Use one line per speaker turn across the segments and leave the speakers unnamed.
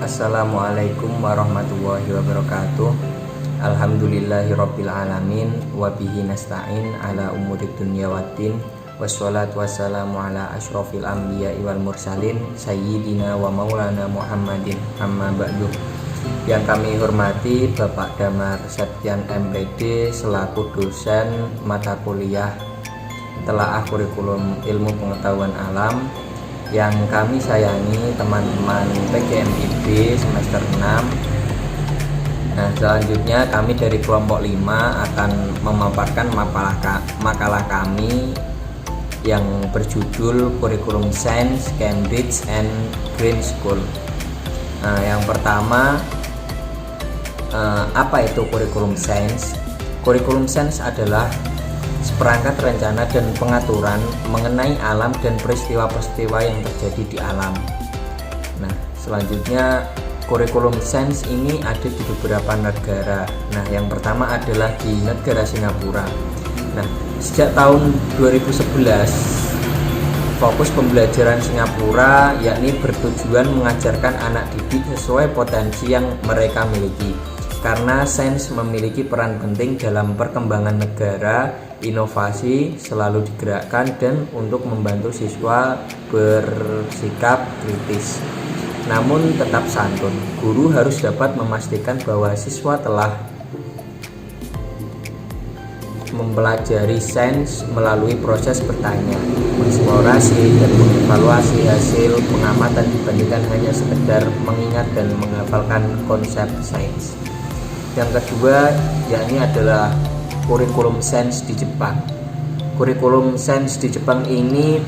Assalamualaikum warahmatullahi wabarakatuh. Alhamdulillahirabbil alamin wa bihi nasta'in ala umurid dunya waddin. Wassalatu wassalamu ala asyrofil anbiya'i wal mursalin sayyidina wa maulana Muhammadin amma ba'du. Yang kami hormati Bapak Damar Septian MPD selaku dosen mata kuliah Telaah Kurikulum Ilmu Pengetahuan Alam. Yang kami sayangi teman-teman PGMIB semester 6. Nah, selanjutnya kami dari kelompok 5 akan memaparkan makalah kami yang berjudul Kurikulum Sains Cambridge and Green School. Nah, yang pertama, apa itu kurikulum sains? Kurikulum sains adalah seperangkat rencana dan pengaturan mengenai alam dan peristiwa-peristiwa yang terjadi di alam. Nah, selanjutnya kurikulum sains ini ada di beberapa negara. Nah, yang pertama adalah di negara Singapura. Nah, sejak tahun 2011 fokus pembelajaran Singapura yakni bertujuan mengajarkan anak didik sesuai potensi yang mereka miliki. Karena sains memiliki peran penting dalam perkembangan negara, inovasi selalu digerakkan dan untuk membantu siswa bersikap kritis. Namun tetap santun, guru harus dapat memastikan bahwa siswa telah mempelajari sains melalui proses bertanya, mengeksplorasi dan mengevaluasi hasil pengamatan dibandingkan hanya sekedar mengingat dan menghafalkan konsep sains. Yang kedua yakni adalah kurikulum sains di Jepang. Kurikulum sains di Jepang ini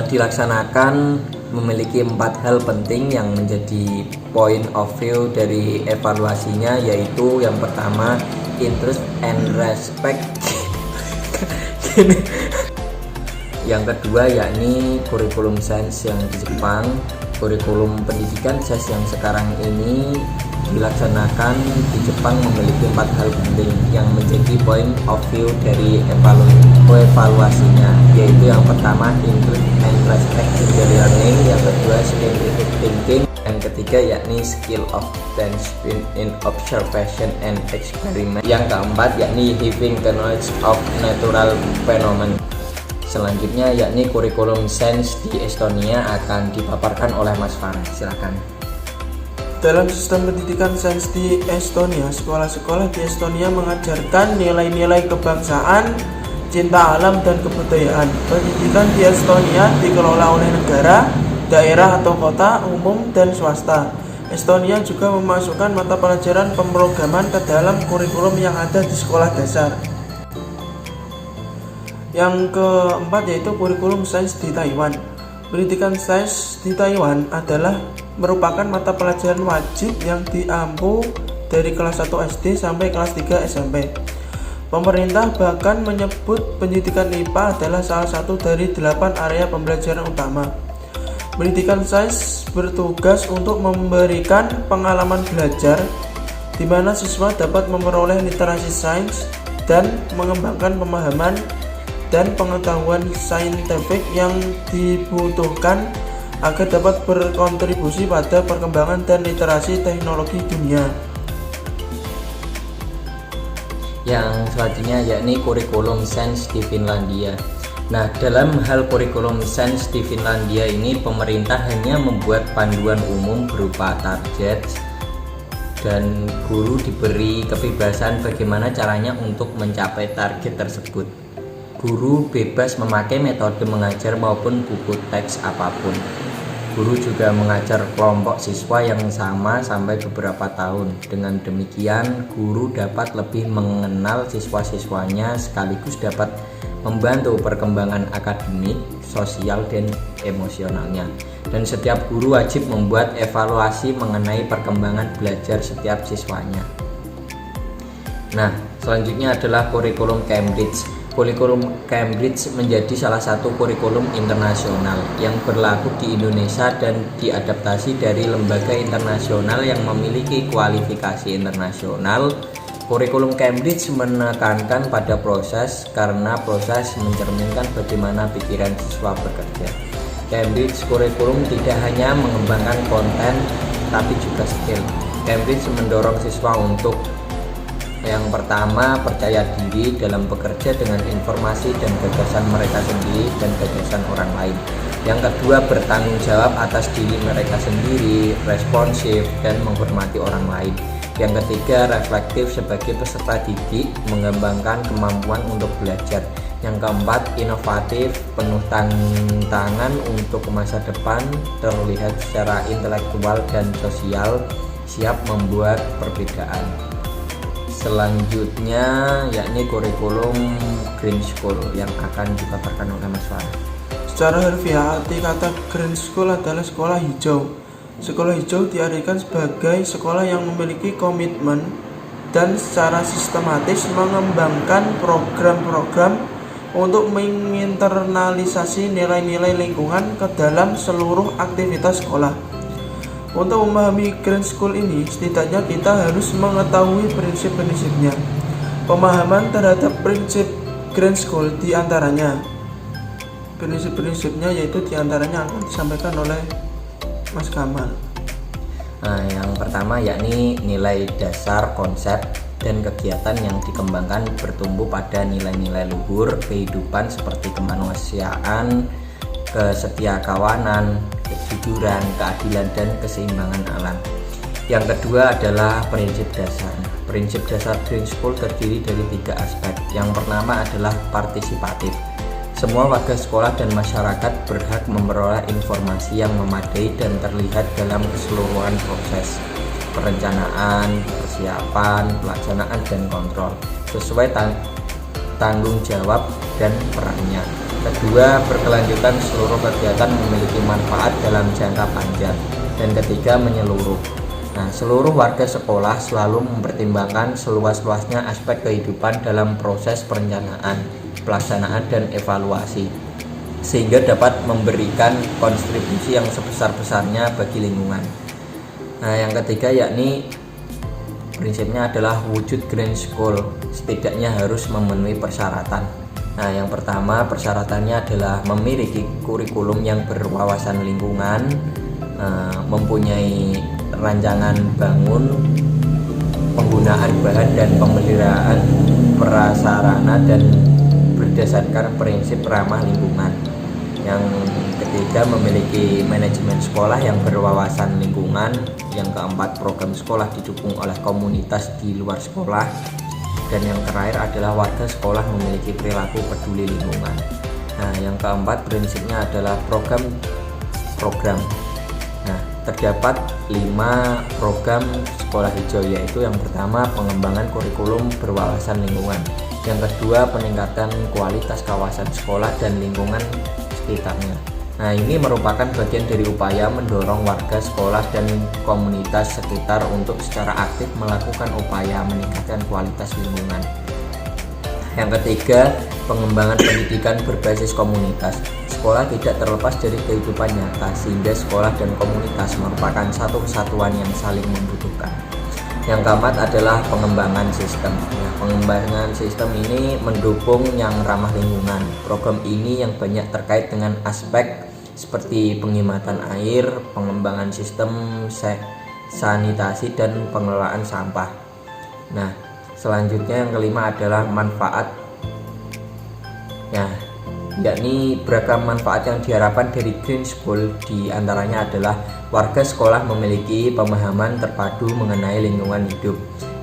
dilaksanakan memiliki 4 hal penting yang menjadi point of view dari evaluasinya, yaitu yang pertama interest and respect. Yang kedua yakni kurikulum sains yang di Jepang. Kurikulum pendidikan sains yang sekarang ini dilaksanakan di Jepang memiliki 4 hal penting yang menjadi point of view dari evaluasinya, yaitu yang pertama interest and respect in the learning, yang kedua scientific thinking, yang ketiga yakni skill of attention in observation and experiment, yang keempat yakni having the knowledge of natural phenomenon. Selanjutnya yakni kurikulum sains di Estonia akan dipaparkan oleh Mas Farah. Silakan.
Dalam sistem pendidikan sains di Estonia, sekolah-sekolah di Estonia mengajarkan nilai-nilai kebangsaan, cinta alam, dan kebudayaan. Pendidikan di Estonia dikelola oleh negara, daerah atau kota, umum, dan swasta. Estonia juga memasukkan mata pelajaran pemrograman ke dalam kurikulum yang ada di sekolah dasar. Yang keempat yaitu kurikulum sains di Taiwan. Pendidikan sains di Taiwan adalah merupakan mata pelajaran wajib yang diampu dari kelas 1 SD sampai kelas 3 SMP. Pemerintah bahkan menyebut pendidikan IPA adalah salah satu dari 8 area pembelajaran utama. Pendidikan sains bertugas untuk memberikan pengalaman belajar di mana siswa dapat memperoleh literasi sains dan mengembangkan pemahaman dan pengetahuan saintifik yang dibutuhkan agar dapat berkontribusi pada perkembangan dan literasi teknologi dunia.
Yang selanjutnya yakni kurikulum sains di Finlandia. Nah, dalam hal kurikulum sains di Finlandia ini pemerintah hanya membuat panduan umum berupa target dan guru diberi kebebasan bagaimana caranya untuk mencapai target tersebut. Guru bebas memakai metode mengajar maupun buku teks apapun. Guru juga mengajar kelompok siswa yang sama sampai beberapa tahun. Dengan demikian, guru dapat lebih mengenal siswa-siswanya sekaligus dapat membantu perkembangan akademik, sosial, dan emosionalnya. Dan setiap guru wajib membuat evaluasi mengenai perkembangan belajar setiap siswanya. Nah, selanjutnya adalah kurikulum Cambridge. Kurikulum Cambridge menjadi salah satu kurikulum internasional yang berlaku di Indonesia dan diadaptasi dari lembaga internasional yang memiliki kualifikasi internasional. Kurikulum Cambridge menekankan pada proses karena proses mencerminkan bagaimana pikiran siswa bekerja. Cambridge Curriculum tidak hanya mengembangkan konten tapi juga skill. Cambridge mendorong siswa untuk yang pertama, percaya diri dalam bekerja dengan informasi dan gagasan mereka sendiri dan gagasan orang lain. Yang kedua, bertanggung jawab atas diri mereka sendiri, responsif, dan menghormati orang lain. Yang ketiga, reflektif sebagai peserta didik, mengembangkan kemampuan untuk belajar. Yang keempat, inovatif, penuh tantangan untuk masa depan, terlihat secara intelektual dan sosial, siap membuat perbedaan. Selanjutnya yakni kurikulum Green School yang akan dipaparkan oleh Mas Farah.
Secara harfiah, arti kata Green School adalah sekolah hijau. Sekolah hijau diartikan sebagai sekolah yang memiliki komitmen dan secara sistematis mengembangkan program-program untuk menginternalisasi nilai-nilai lingkungan ke dalam seluruh aktivitas sekolah. Untuk memahami Green School ini, setidaknya kita harus mengetahui prinsip-prinsipnya. Pemahaman terhadap prinsip Green School diantaranya, prinsip-prinsipnya yaitu diantaranya akan disampaikan oleh Mas Kamal.
Nah, yang pertama yakni nilai dasar, konsep, dan kegiatan yang dikembangkan bertumbuh pada nilai-nilai luhur kehidupan seperti kemanusiaan, kesetiakawanan, kejujuran, keadilan, dan keseimbangan alam. Yang kedua adalah prinsip dasar. Prinsip dasar Green School terdiri dari 3 aspek. Yang pertama adalah partisipatif. Semua warga sekolah dan masyarakat berhak memperoleh informasi yang memadai dan terlihat dalam keseluruhan proses perencanaan, persiapan, pelaksanaan, dan kontrol sesuai tanggung jawab dan perannya. Kedua, berkelanjutan, seluruh kegiatan memiliki manfaat dalam jangka panjang. Dan ketiga, menyeluruh. Nah, seluruh warga sekolah selalu mempertimbangkan seluas-luasnya aspek kehidupan dalam proses perencanaan, pelaksanaan, dan evaluasi, sehingga dapat memberikan kontribusi yang sebesar-besarnya bagi lingkungan. Nah, yang ketiga yakni prinsipnya adalah wujud Green School setidaknya harus memenuhi persyaratan. Nah, yang pertama persyaratannya adalah memiliki kurikulum yang berwawasan lingkungan, mempunyai rancangan bangun, penggunaan bahan dan pemeliharaan prasarana, dan berdasarkan prinsip ramah lingkungan. Yang ketiga, memiliki manajemen sekolah yang berwawasan lingkungan. Yang keempat, program sekolah didukung oleh komunitas di luar sekolah. Dan yang terakhir adalah warga sekolah memiliki perilaku peduli lingkungan. Nah, yang keempat prinsipnya adalah program. Nah, terdapat 5 program sekolah hijau, yaitu yang pertama pengembangan kurikulum berwawasan lingkungan. Yang kedua, peningkatan kualitas kawasan sekolah dan lingkungan sekitarnya. Nah, ini merupakan bagian dari upaya mendorong warga sekolah dan komunitas sekitar untuk secara aktif melakukan upaya meningkatkan kualitas lingkungan. Yang ketiga, pengembangan pendidikan berbasis komunitas. Sekolah tidak terlepas dari kehidupan nyata, sehingga sekolah dan komunitas merupakan satu kesatuan yang saling membutuhkan. Yang keempat adalah pengembangan sistem. Nah, pengembangan sistem ini mendukung yang ramah lingkungan. Program ini yang banyak terkait dengan aspek seperti penghematan air, pengembangan sistem sanitasi, dan pengelolaan sampah. Nah, selanjutnya yang kelima adalah manfaat. Yakni beragam manfaat yang diharapkan dari Green School, diantaranya adalah warga sekolah memiliki pemahaman terpadu mengenai lingkungan hidup.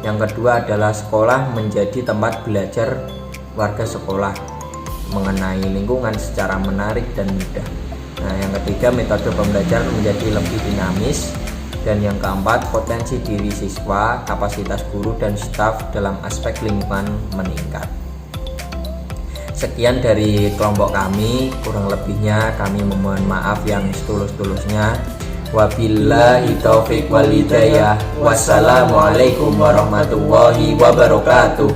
Yang kedua adalah sekolah menjadi tempat belajar warga sekolah mengenai lingkungan secara menarik dan mudah. Nah, yang ketiga, metode pembelajaran menjadi lebih dinamis. Dan yang keempat, potensi diri siswa, kapasitas guru dan staf dalam aspek lingkungan meningkat. Sekian dari kelompok kami, kurang lebihnya kami memohon maaf yang setulus-tulusnya. Wabillahi taufiq wal hidayah. Wassalamualaikum warahmatullahi wabarakatuh.